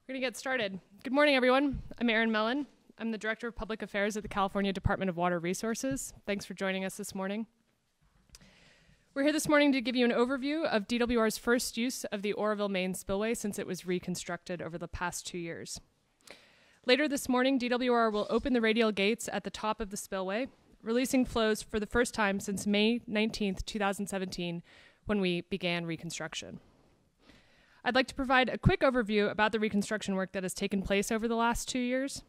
We're going to get started. Good morning, everyone. I'm Erin Mellon. I'm the Director of Public Affairs at the California Department of Water Resources. Thanks for joining us this morning. We're here this morning to give you an overview of DWR's first use of the Oroville main spillway since it was reconstructed over the past 2 years. Later this morning, DWR will open the radial gates at the top of the spillway, releasing flows for the first time since May 19th, 2017, when we began reconstruction. I'd like to provide a quick overview about the reconstruction work that has taken place over the last 2 years.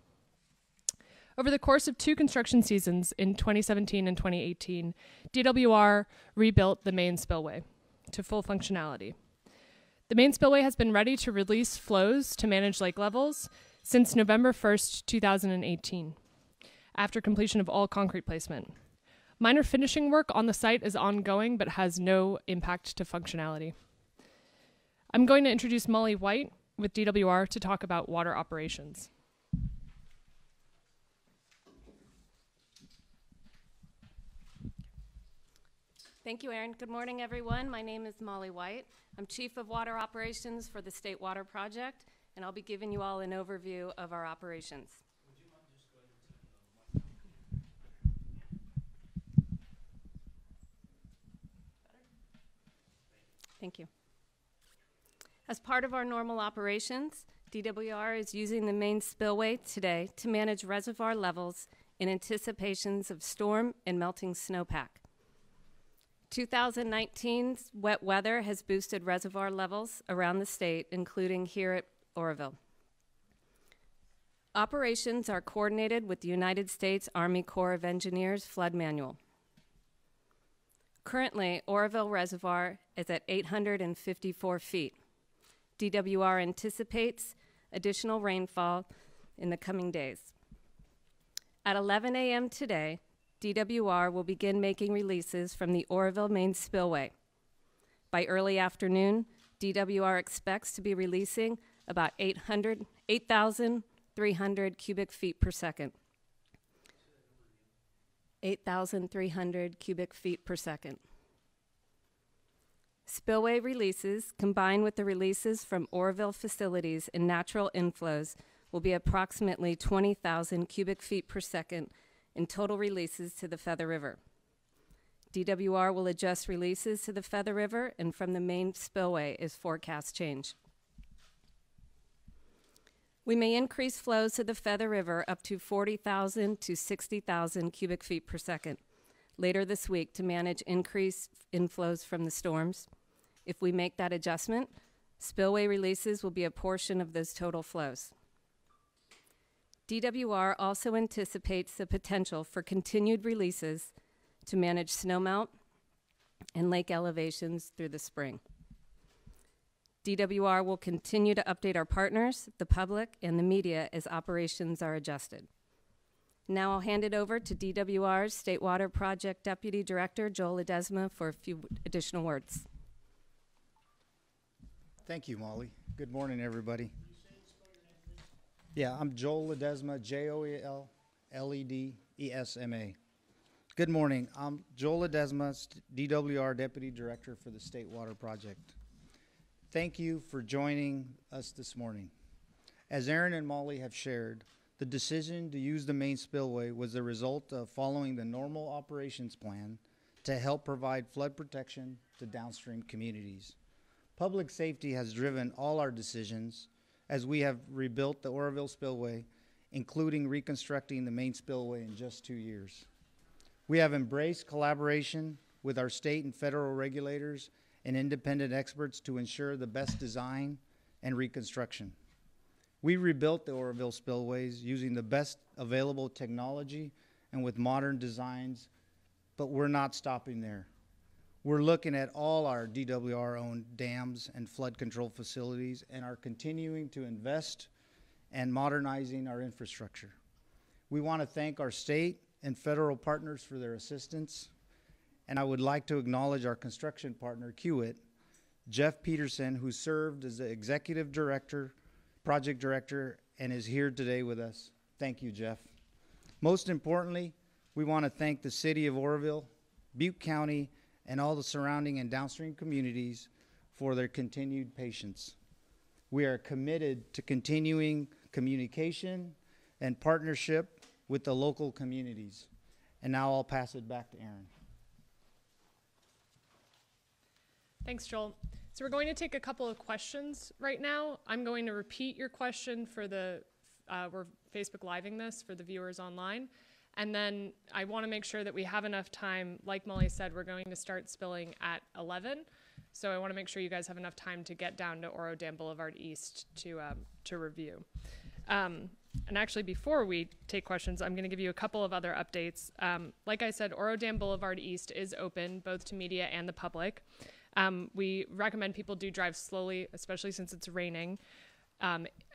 Over the course of 2 construction seasons in 2017 and 2018, DWR rebuilt the main spillway to full functionality. The main spillway has been ready to release flows to manage lake levels since November 1st, 2018, after completion of all concrete placement. Minor finishing work on the site is ongoing but has no impact to functionality. I'm going to introduce Molly White with DWR to talk about water operations. Thank you, Erin. Good morning, everyone. My name is Molly White. I'm Chief of Water Operations for the State Water Project, and I'll be giving you all an overview of our operations. Would you mind just going to Thank you. As part of our normal operations, DWR is using the main spillway today to manage reservoir levels in anticipations of storm and melting snowpack. 2019's wet weather has boosted reservoir levels around the state, including here at Oroville. Operations are coordinated with the United States Army Corps of Engineers Flood Manual. Currently, Oroville Reservoir is at 854 feet. DWR anticipates additional rainfall in the coming days. At 11 a.m. today, DWR will begin making releases from the Oroville main spillway. By early afternoon, DWR expects to be releasing about 8,300 cubic feet per second. 8,300 cubic feet per second. Spillway releases, combined with the releases from Oroville facilities and natural inflows, will be approximately 20,000 cubic feet per second in total releases to the Feather River. DWR will adjust releases to the Feather River and from the main spillway as forecasts change. We may increase flows to the Feather River up to 40,000 to 60,000 cubic feet per second later this week to manage increased inflows from the storms. If we make that adjustment, spillway releases will be a portion of those total flows. DWR also anticipates the potential for continued releases to manage snowmelt and lake elevations through the spring. DWR will continue to update our partners, the public, and the media as operations are adjusted. Now I'll hand it over to DWR's State Water Project Deputy Director, Joel Ledesma, for a few additional words. Thank you, Molly. Good morning, everybody. Yeah, I'm Joel Ledesma, Joel-Ledesma. Good morning. I'm Joel Ledesma, DWR Deputy Director for the State Water Project. Thank you for joining us this morning. As Erin and Molly have shared, the decision to use the main spillway was the result of following the normal operations plan to help provide flood protection to downstream communities. Public safety has driven all our decisions as we have rebuilt the Oroville Spillway, including reconstructing the main spillway in just 2 years. We have embraced collaboration with our state and federal regulators and independent experts to ensure the best design and reconstruction. We rebuilt the Oroville Spillways using the best available technology and with modern designs, but we're not stopping there. We're looking at all our DWR-owned dams and flood control facilities and are continuing to invest and modernizing our infrastructure. We want to thank our state and federal partners for their assistance, and I would like to acknowledge our construction partner, Kiewit, Jeff Peterson, who served as the Executive Director, Project Director, and is here today with us. Thank you, Jeff. Most importantly, we want to thank the City of Oroville, Butte County, and all the surrounding and downstream communities for their continued patience. We are committed to continuing communication and partnership with the local communities. And now I'll pass it back to Aaron. Thanks, Joel. So we're going to take a couple of questions right now. I'm going to repeat your question for the, we're Facebook Living this for the viewers online. And then I want to make sure that we have enough time. Like Molly said, we're going to start spilling at 11. So I want to make sure you guys have enough time to get down to Oroville Dam Boulevard East to review. And actually, before we take questions, I'm going to give you a couple of other updates. Like I said, Oroville Dam Boulevard East is open both to media and the public. We recommend people do drive slowly, especially since it's raining.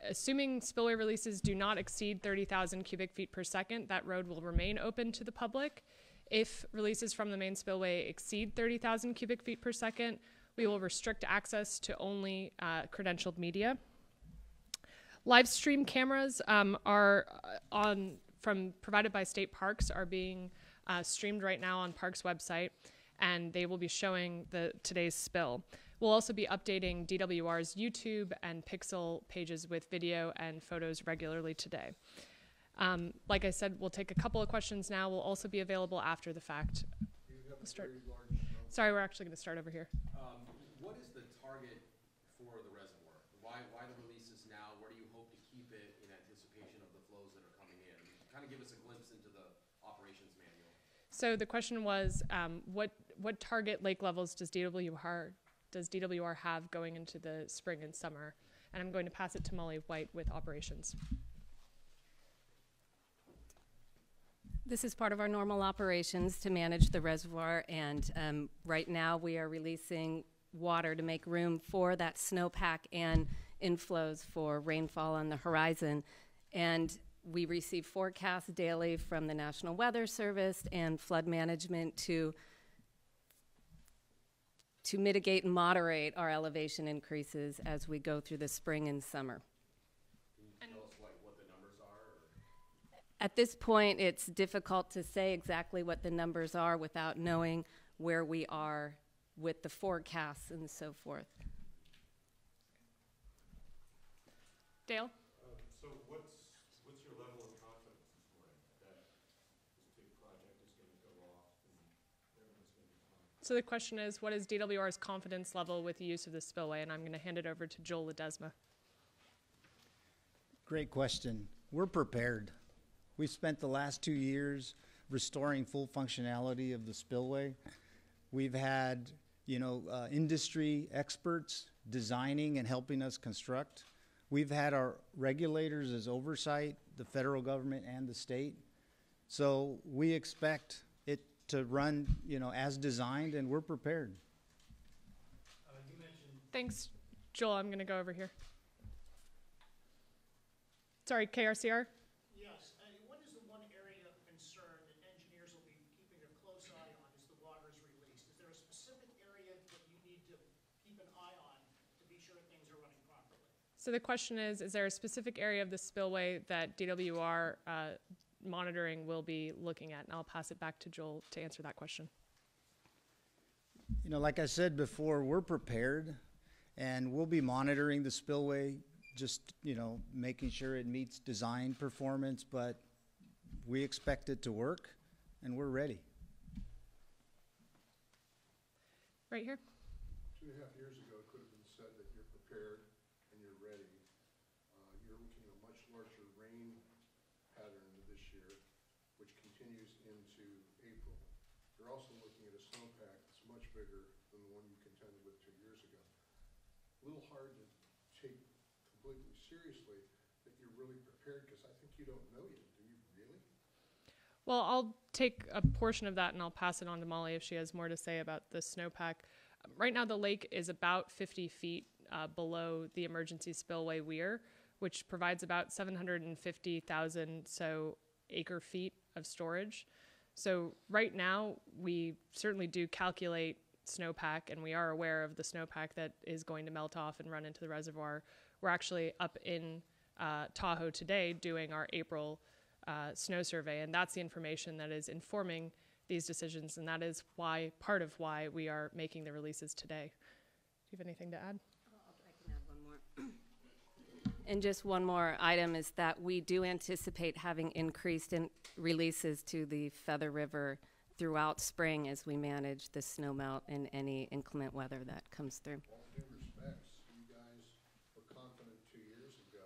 Assuming spillway releases do not exceed 30,000 cubic feet per second, that road will remain open to the public. If releases from the main spillway exceed 30,000 cubic feet per second, we will restrict access to only credentialed media. Live stream cameras are provided by state parks are being streamed right now on Parks website, and they will be showing today's spill. We'll also be updating DWR's YouTube and Pixel pages with video and photos regularly today. Like I said, we'll take a couple of questions now. We'll also be available after the fact. We'll start. Sorry, we're actually going to start over here. What is the target for the reservoir? Why the releases now? Where do you hope to keep it in anticipation of the flows that are coming in? Kind of give us a glimpse into the operations manual. So the question was, what target lake levels does DWR have going into the spring and summer? And I'm going to pass it to Molly White with operations. This is part of our normal operations to manage the reservoir, and right now we are releasing water to make room for that snowpack and inflows for rainfall on the horizon. And we receive forecasts daily from the National Weather Service and flood management to mitigate and moderate our elevation increases as we go through the spring and summer. Can you tell us what the numbers are? At this point, it's difficult to say exactly what the numbers are without knowing where we are with the forecasts and so forth. Dale? So what's your level of confidence this morning that this big project is going to go off and everything's going to be fine? So the question is, what is DWR's confidence level with the use of the spillway? And I'm going to hand it over to Joel Ledesma. Great question. We're prepared. We've spent the last 2 years restoring full functionality of the spillway. We've had, industry experts designing and helping us construct. We've had our regulators as oversight, the federal government and the state. So we expect it to run, as designed, and we're prepared. You mentioned Thanks, Joel. I'm going to go over here. Sorry, KRCR? Yes. What is the one area of concern that engineers will be keeping a close eye on as the water is released? Is there a specific area that you need to keep an eye on to be sure things are running properly? So the question is there a specific area of the spillway that DWR monitoring will be looking at? And I'll pass it back to Joel to answer that question. Like I said before, we're prepared, and we'll be monitoring the spillway, just, making sure it meets design performance, but we expect it to work, and we're ready. Right here. 2.5 years ago, it could have been said that you're prepared and you're ready. You're looking at a much larger rain pattern this year, which continues into April. You're also looking at a snowpack that's much bigger than the one you contended with 2 years ago. A little hard to take completely seriously that you're really prepared, because I think you don't know yet. Do you really? Well, I'll take a portion of that and I'll pass it on to Molly if she has more to say about the snowpack. Right now, the lake is about 50 feet below the emergency spillway weir, which provides about 750,000 acre feet of storage. So right now, we certainly do calculate snowpack, and we are aware of the snowpack that is going to melt off and run into the reservoir. We're actually up in Tahoe today doing our April snow survey, and that's the information that is informing these decisions, and that is part of why we are making the releases today. Do you have anything to add? I can add one more. And just one more item is that we do anticipate having increased in releases to the Feather River throughout spring as we manage the snowmelt and any inclement weather that comes through. All due respects, you guys were confident 2 years ago,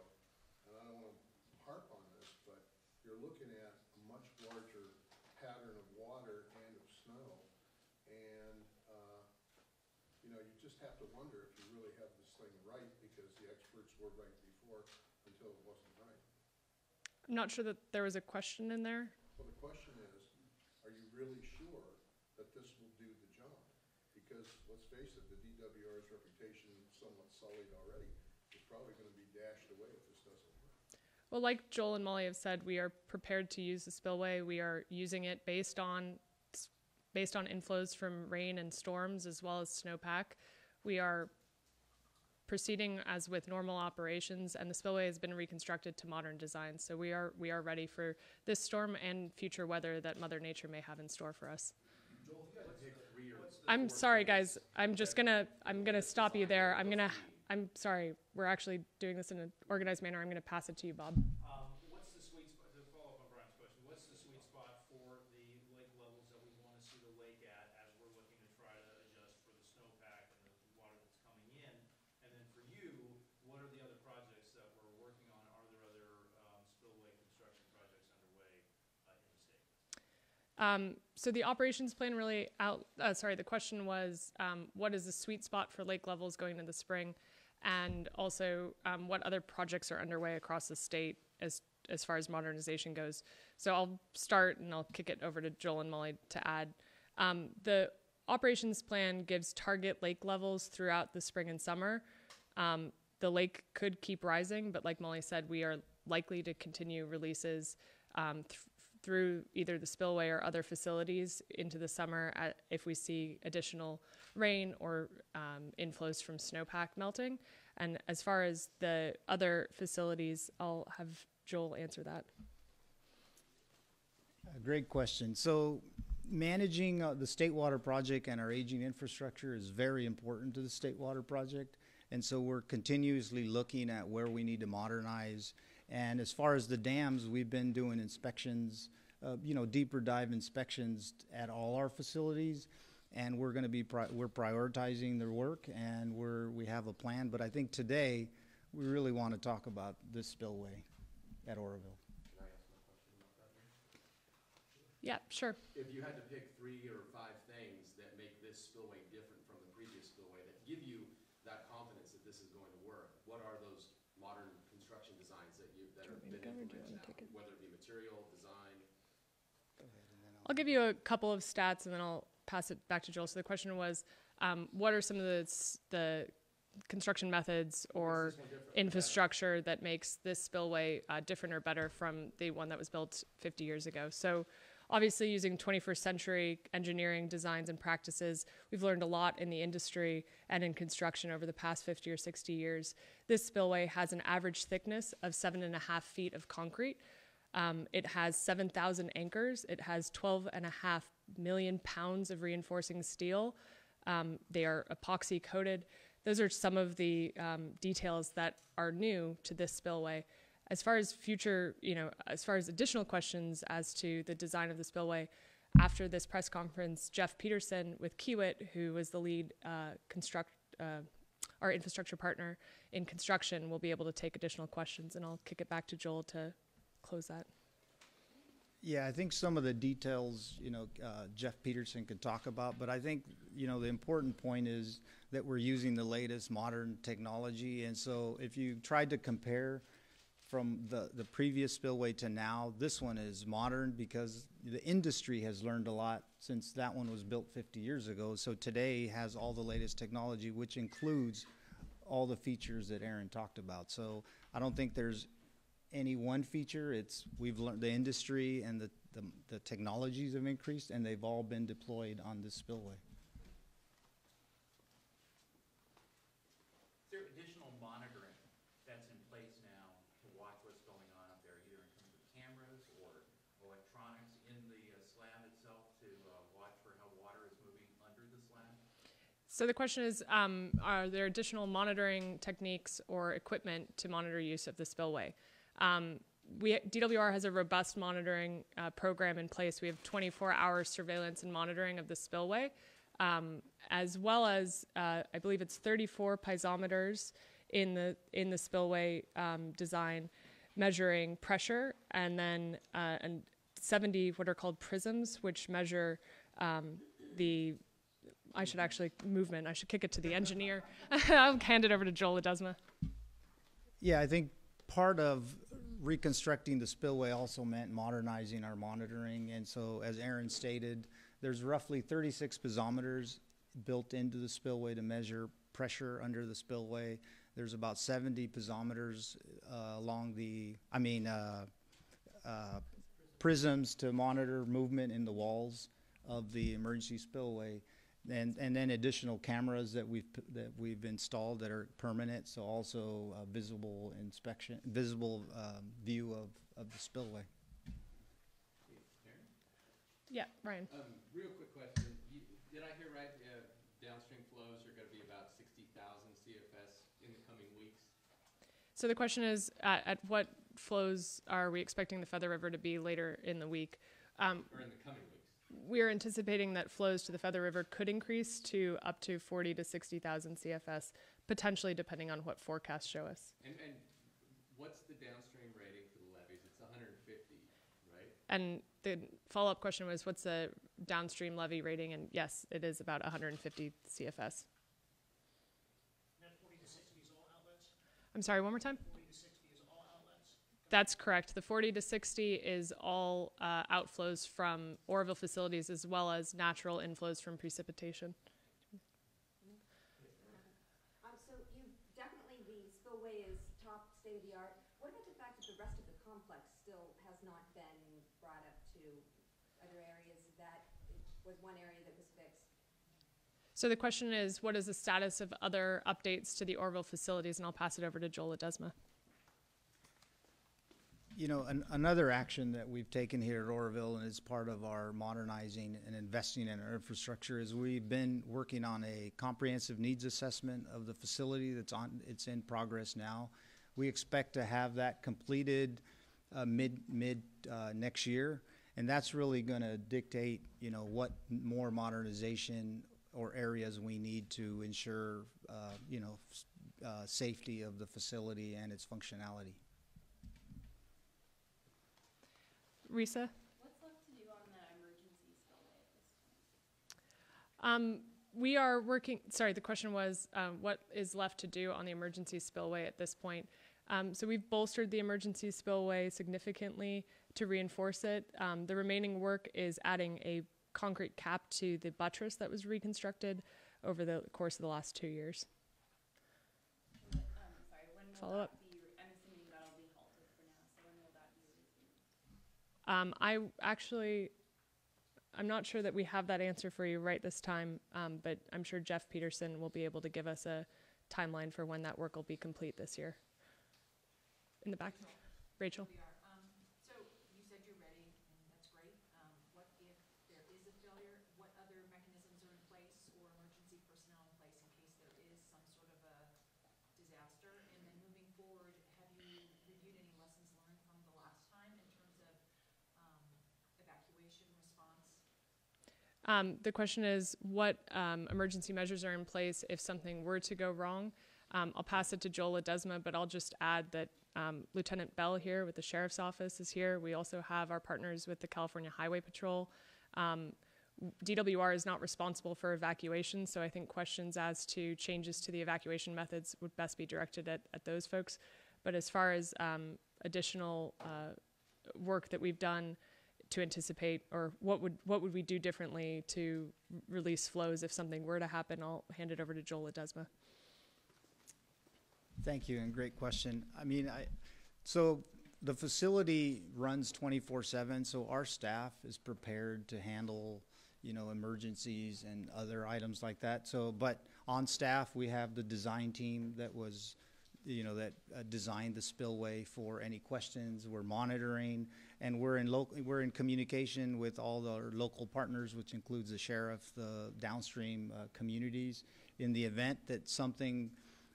and I don't want to harp on this, but you're looking at a much larger pattern of water and of snow, and you know, you just have to wonder if you really have this thing right, because the experts were right before until it wasn't right. I'm not sure that there was a question in there. Well, the question is, are you really sure that this will do the job? Because let's face it, the DWR's reputation, somewhat sullied already, is probably going to be dashed away if this doesn't work. Well, like Joel and Molly have said, we are prepared to use the spillway. We are using it based on inflows from rain and storms as well as snowpack. We are proceeding as with normal operations, and the spillway has been reconstructed to modern design. So we are ready for this storm and future weather that Mother Nature may have in store for us. I'm sorry, guys. I'm gonna stop you there. I'm sorry. We're actually doing this in an organized manner. I'm gonna pass it to you, Bob. What's the sweet spot, to follow up on Brian's question, what's the sweet spot for the lake levels that we want to see the lake at as we're looking to try to adjust for the snowpack and the water that's coming in? And then for you, what are the other projects that we're working on? Are there other spillway construction projects underway in the state? So the operations plan really the question was, what is the sweet spot for lake levels going into the spring? And also, what other projects are underway across the state as far as modernization goes? So I'll start and I'll kick it over to Joel and Molly to add. The operations plan gives target lake levels throughout the spring and summer. The lake could keep rising, but like Molly said, we are likely to continue releases through either the spillway or other facilities into the summer if we see additional rain or inflows from snowpack melting. And as far as the other facilities, I'll have Joel answer that. Great question. So managing the State Water Project and our aging infrastructure is very important to the State Water Project. And so we're continuously looking at where we need to modernize. And as far as the dams, we've been doing inspections, deeper dive inspections at all our facilities. And we're going to be we're prioritizing their work, and we have a plan. But I think today we really want to talk about this spillway at Oroville. Can I ask my question about that? Yeah, sure. If you had to pick 3 or 5 things that make this spillway different from the previous spillway, that give you that confidence that this is going to work, what are those modern construction designs that have been implemented now, whether it be material, design? Go ahead, and then I'll give you a couple of stats and then I'll pass it back to Joel. So the question was, what are some of the construction methods or infrastructure that makes this spillway different or better from the one that was built 50 years ago? So obviously using 21st century engineering designs and practices, we've learned a lot in the industry and in construction over the past 50 or 60 years. This spillway has an average thickness of 7.5 feet of concrete. It has 7,000 anchors. It has 12.5 million pounds of reinforcing steel. They are epoxy coated. Those are some of the details that are new to this spillway. As far as as far as additional questions as to the design of the spillway, after this press conference, Jeff Peterson with Kiewit, who was the lead our infrastructure partner in construction, will be able to take additional questions, and I'll kick it back to Joel to close that. Yeah, I think some of the details, Jeff Peterson could talk about, but I think, the important point is that we're using the latest modern technology. And so if you tried to compare from the previous spillway to now, this one is modern because the industry has learned a lot since that one was built 50 years ago. So today has all the latest technology, which includes all the features that Aaron talked about. So I don't think there's any one feature. We've learned the industry and the technologies have increased, and they've all been deployed on this spillway. Is there additional monitoring that's in place now to watch what's going on up there, either in terms of cameras or electronics in the slab itself to watch for how water is moving under the slab? So the question is, are there additional monitoring techniques or equipment to monitor use of the spillway? DWR has a robust monitoring program in place. We have 24-hour surveillance and monitoring of the spillway, as well as I believe it's 34 piezometers in the spillway design, measuring pressure, and then and 70 what are called prisms, which measure I should actually movement. I should kick it to the engineer. I'll hand it over to Joel Ledesma. Yeah, I think part of reconstructing the spillway also meant modernizing our monitoring. And so, as Aaron stated, there's roughly 36 piezometers built into the spillway to measure pressure under the spillway. There's about 70 piezometers along the, prisms to monitor movement in the walls of the emergency spillway. And then additional cameras that we've installed that are permanent, so also visible view of the spillway. Yeah, Ryan. Real quick question. Did I hear right? Downstream flows are going to be about 60,000 CFS in the coming weeks? So the question is, at what flows are we expecting the Feather River to be later in the week? Or in the coming weeks? We are anticipating that flows to the Feather River could increase to up to 40 to 60,000 CFS, potentially depending on what forecasts show us. And what's the downstream rating for the levees? It's 150, right? And the follow-up question was, what's the downstream levee rating? And yes, it is about 150 CFS. And that 40 to 60 is all outlets? I'm sorry, one more time? 40 to 60 is all outlets? That's correct. The 40 to 60 is all outflows from Oroville facilities as well as natural inflows from precipitation. So definitely the spillway is top state of the art. What about the fact that the rest of the complex still has not been brought up to other areas? That was one area that was fixed. So the question is, what is the status of other updates to the Oroville facilities? And I'll pass it over to Joel Ledesma. You know, another action that we've taken here at Oroville, and is part of our modernizing and investing in our infrastructure, is we've been working on a comprehensive needs assessment of the facility it's in progress now. We expect to have that completed mid next year, and that's really going to dictate, you know, what more modernization or areas we need to ensure, safety of the facility and its functionality. Risa? What's left to do on the emergency spillway at this point? We are working, sorry, the question was what is left to do on the emergency spillway at this point. So we've bolstered the emergency spillway significantly to reinforce it. The remaining work is adding a concrete cap to the buttress that was reconstructed over the course of the last 2 years. Sorry, when will Follow up. that be, I'm assuming that'll be halted for now, so when will that be resumed? I'm not sure that we have that answer for you right this time, but I'm sure Jeff Peterson will be able to give us a timeline for when that work will be complete this year. In the back, Rachel. So you said you're ready, and that's great. What if there is a failure? What other mechanisms are in place or emergency personnel in place in case there is some sort of a disaster? And then moving forward, have you reviewed any lessons learned from the last time in terms of evacuation response? The question is, what emergency measures are in place if something were to go wrong? I'll pass it to Joel Ledesma, but I'll just add that Lieutenant Bell here with the Sheriff's Office is here. We also have our partners with the California Highway Patrol. DWR is not responsible for evacuation, so I think questions as to changes to the evacuation methods would best be directed at those folks. But as far as additional work that we've done to anticipate, or what would we do differently to release flows if something were to happen, I'll hand it over to Joel Ledesma. Thank you, and great question. I mean, so the facility runs 24/7, so our staff is prepared to handle, you know, emergencies and other items like that. So, but on staff, we have the design team that was, you know, that designed the spillway for any questions. We're monitoring, and we're in communication with all our local partners, which includes the sheriff, the downstream communities, In the event that something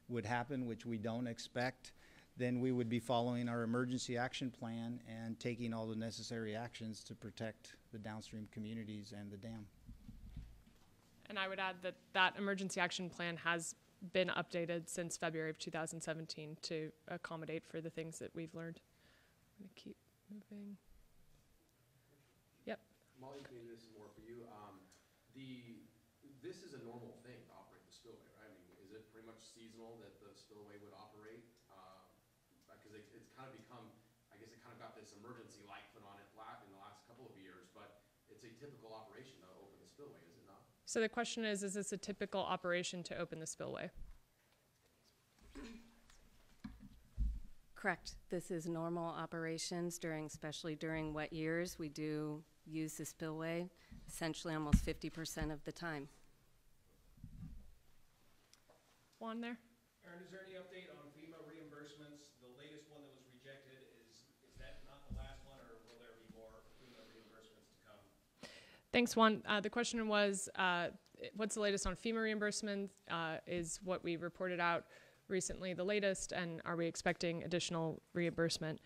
would happen, which we don't expect, then we would be following our emergency action plan and taking all the necessary actions to protect the downstream communities and the dam. And I would add that that emergency action plan has been updated since February of 2017 to accommodate for the things that we've learned. I'm going to keep moving. Yep. Molly, maybe this is more for you. This is a normal thing to operate the spillway, right? I mean, is it pretty much seasonal that the spillway would operate? Because it's kind of become, I guess it kind of got this emergency light put on it in the last couple of years, but it's a typical operation to open the spillway, is it not? So the question is this a typical operation to open the spillway? Correct. This is normal operations especially during wet years. We do use the spillway essentially almost 50% of the time. Juan there? Aaron, is there any update on FEMA reimbursements? The latest one that was rejected, is that not the last one, or will there be more FEMA reimbursements to come? Thanks, Juan. The question was, what's the latest on FEMA reimbursement? Is what we reported out recently the latest, and are we expecting additional reimbursement?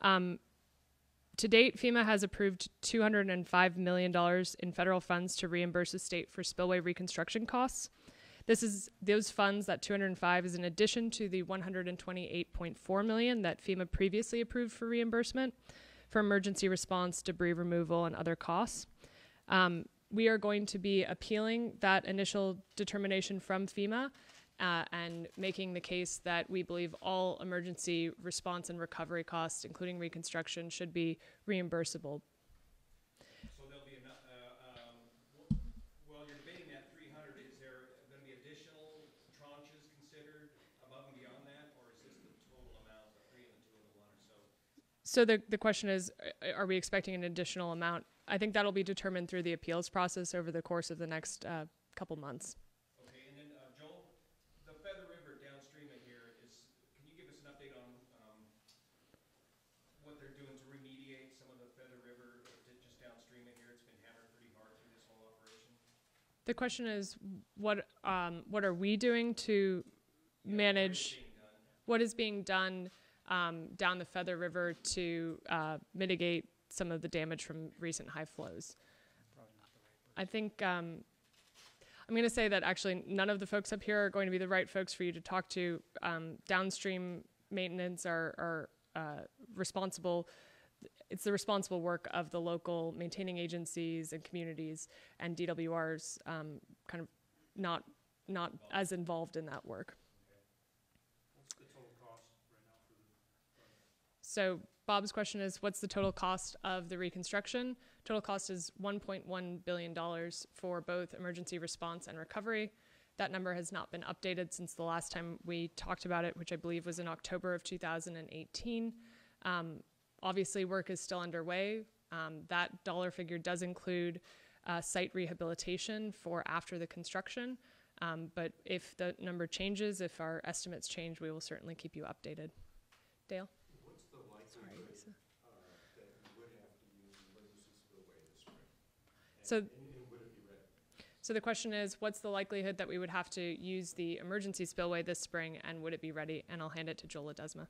To date, FEMA has approved $205 million in federal funds to reimburse the state for spillway reconstruction costs. Those funds, that 205, is in addition to the $128.4 million that FEMA previously approved for reimbursement for emergency response, debris removal, and other costs. We are going to be appealing that initial determination from FEMA and making the case that we believe all emergency response and recovery costs, including reconstruction, should be reimbursable. So there'll be enough, while you're debating that 300, is there going to be additional tranches considered above and beyond that, or is this the total amount, the 3 and the 2 and the 1 or so? So the question is, are we expecting an additional amount? I think that'll be determined through the appeals process over the course of the next couple months. Okay, and then Joel, the Feather River downstream of here can you give us an update on what they're doing to remediate some of the Feather River just downstream of here? It's been hammered pretty hard through this whole operation. The question is, what are we doing to manage what is being done down the Feather River to mitigate some of the damage from recent high flows? I think I'm going to say that actually none of the folks up here are going to be the right folks for you to talk to. Downstream maintenance are responsible. It's the responsible work of the local maintaining agencies and communities, and DWR's kind of not as involved in that work. What's the total cost right now for the project? So Bob's question is, what's the total cost of the reconstruction? Total cost is $1.1 billion for both emergency response and recovery. That number has not been updated since the last time we talked about it, which I believe was in October of 2018. Obviously, work is still underway. That dollar figure does include site rehabilitation for after the construction. But if the number changes, if our estimates change, we will certainly keep you updated. Dale? What's the likelihood that you would have to use emergency spillway this spring? And would it be ready? So the question is, what's the likelihood that we would have to use the emergency spillway this spring, and would it be ready? And I'll hand it to Joel Ledesma.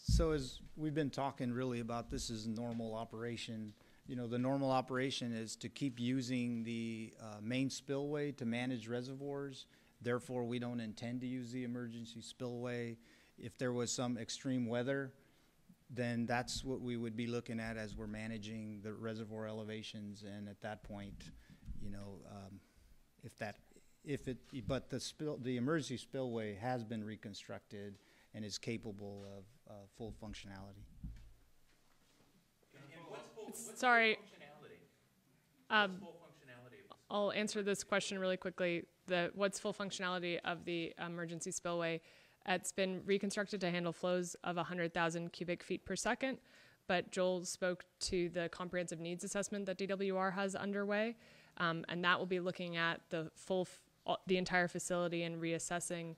So as we've been talking really about, this is normal operation. You know, the normal operation is to keep using the main spillway to manage reservoirs. Therefore, we don't intend to use the emergency spillway. If there was some extreme weather, then that's what we would be looking at as we're managing the reservoir elevations. And at that point, you know, but the emergency spillway has been reconstructed and is capable of full functionality. And what's Sorry. full functionality? What's full functionality? I'll answer this question really quickly. What's full functionality of the emergency spillway? It's been reconstructed to handle flows of 100,000 cubic feet per second, but Joel spoke to the comprehensive needs assessment that DWR has underway, and that will be looking at the entire facility and reassessing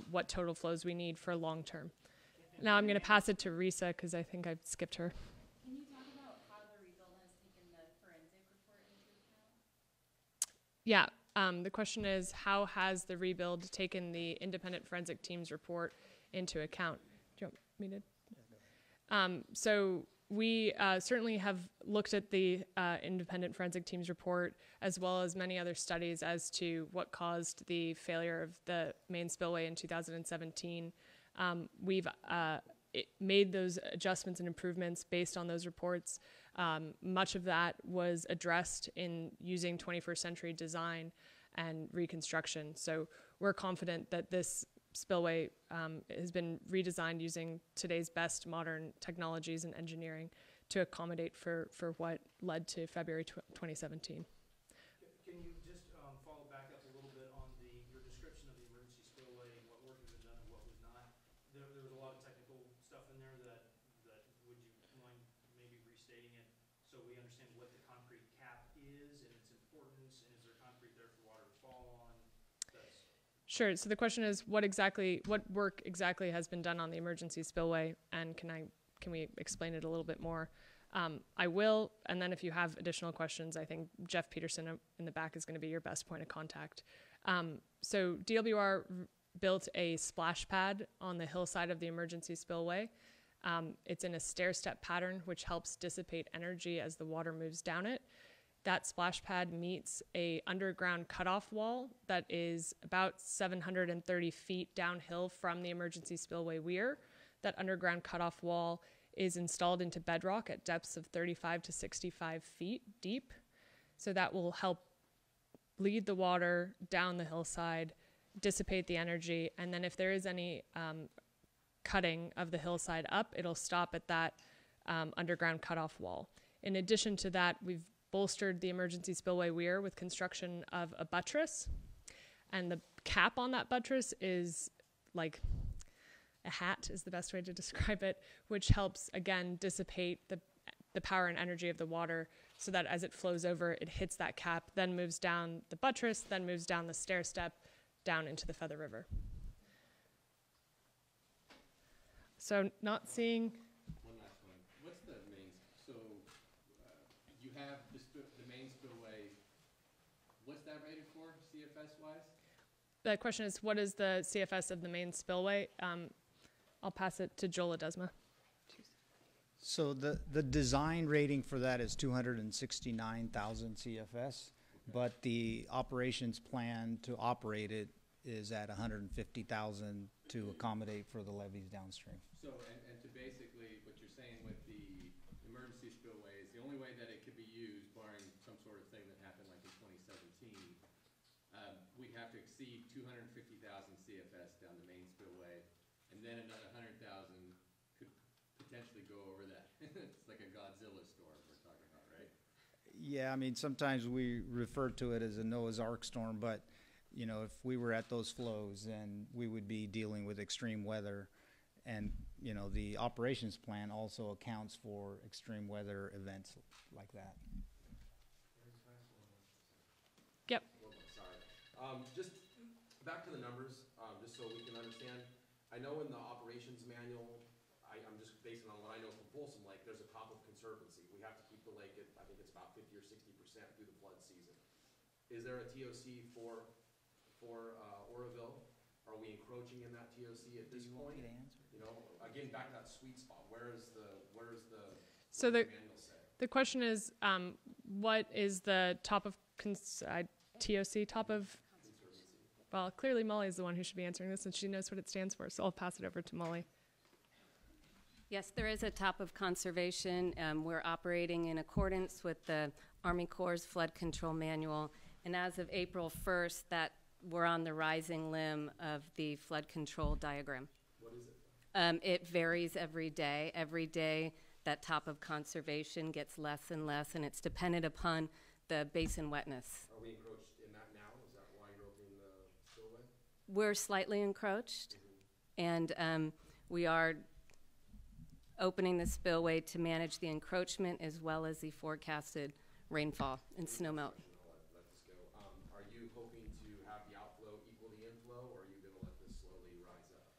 what total flows we need for long term. Now I'm going to pass it to Risa because I think I've skipped her. Can you talk about how the result has taken the forensic report into account? Yeah, The question is, how has the rebuild taken the independent forensic team's report into account? Do you want me to? So we certainly have looked at the independent forensic team's report, as well as many other studies as to what caused the failure of the main spillway in 2017. We've made those adjustments and improvements based on those reports. Much of that was addressed in using 21st century design and reconstruction. So we're confident that this spillway has been redesigned using today's best modern technologies and engineering to accommodate for what led to February 2017. Can you just follow back up a little bit on your description of the emergency spillway and what work has been done and what was not? There was a lot of technical stuff in there that would you mind maybe restating it so we understand what the concrete cap is and its importance, and is there concrete there for water to fall on? Sure. So the question is, what work exactly has been done on the emergency spillway, and can we explain it a little bit more? I will, and then if you have additional questions, I think Jeff Peterson in the back is going to be your best point of contact. So DWR built a splash pad on the hillside of the emergency spillway. It's in a stair-step pattern, which helps dissipate energy as the water moves down it. That splash pad meets a underground cutoff wall that is about 730 feet downhill from the emergency spillway weir. That underground cutoff wall is installed into bedrock at depths of 35 to 65 feet deep. So that will help lead the water down the hillside, dissipate the energy, and then if there is any cutting of the hillside up, it'll stop at that underground cutoff wall. In addition to that, we've bolstered the emergency spillway weir with construction of a buttress, and the cap on that buttress is like a hat is the best way to describe it, which helps again dissipate the power and energy of the water so that as it flows over, it hits that cap, then moves down the buttress, then moves down the stair step down into the Feather River. So not seeing. One last one. What's the main, so you have the main spillway, what's that rated for CFS wise? The question is, what is the CFS of the main spillway? I'll pass it to Joel Ledesma. So the design rating for that is 269,000 CFS, but the operations plan to operate it is at 150,000 to accommodate for the levees downstream. So, and to basically, what you're saying with the emergency spillway is the only way that it could be used, barring some sort of thing that happened like in 2017, we'd have to exceed 250,000 CFS down the main spillway, and then another 100,000 could potentially go over that. It's like a Godzilla storm we're talking about, right? Yeah, I mean, sometimes we refer to it as a Noah's Ark storm, but you know, if we were at those flows, then we would be dealing with extreme weather. And, you know, the operations plan also accounts for extreme weather events like that. Yep. Sorry. Just back to the numbers, just so we can understand. I know in the operations manual, I'm just basing on what I know from Folsom Lake, there's a top of conservancy. We have to keep the lake at, I think it's about 50 or 60% through the flood season. Is there a TOC for Oroville? Are we encroaching in that TOC at this point? You know, again, back to that sweet spot. Where is the so the manual say? The question is, what is the top of TOC top of? Well, clearly Molly is the one who should be answering this, and she knows what it stands for. So I'll pass it over to Molly. Yes, there is a top of conservation. We're operating in accordance with the Army Corps' flood control manual, and as of April 1st, that we're on the rising limb of the flood control diagram. What is it? It varies every day. Every day, that top of conservation gets less and less, and it's dependent upon the basin wetness. Are we encroached in that now? Is that why you're opening the spillway? We're slightly encroached, and we are opening the spillway to manage the encroachment as well as the forecasted rainfall and snowmelt. Let this go. Are you hoping to have the outflow equal the inflow, or are you going to let this slowly rise up?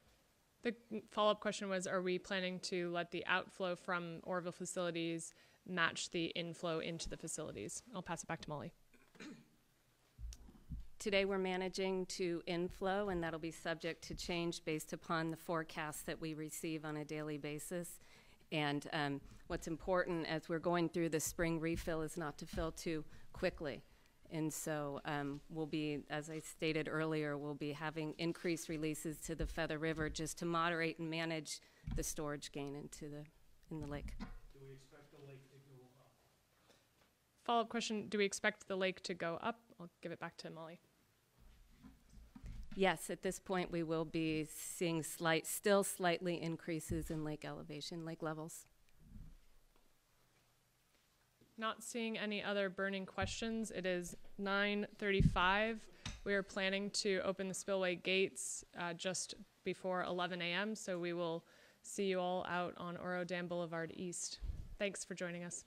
The follow-up question was, are we planning to let the outflow from Oroville facilities match the inflow into the facilities? I'll pass it back to Molly. Today we're managing to inflow, and that'll be subject to change based upon the forecasts that we receive on a daily basis. And what's important as we're going through the spring refill is not to fill too quickly. And so we'll be, as I stated earlier, we'll be having increased releases to the Feather River just to moderate and manage the storage gain in the lake. Do we expect the lake to go up? Follow-up question, do we expect the lake to go up? I'll give it back to Molly. Yes, at this point we will be seeing still slightly increases in lake elevation, lake levels. Not seeing any other burning questions. It is 9:35. We are planning to open the spillway gates just before 11 a.m., so we will see you all out on Oroville Dam Boulevard East. Thanks for joining us.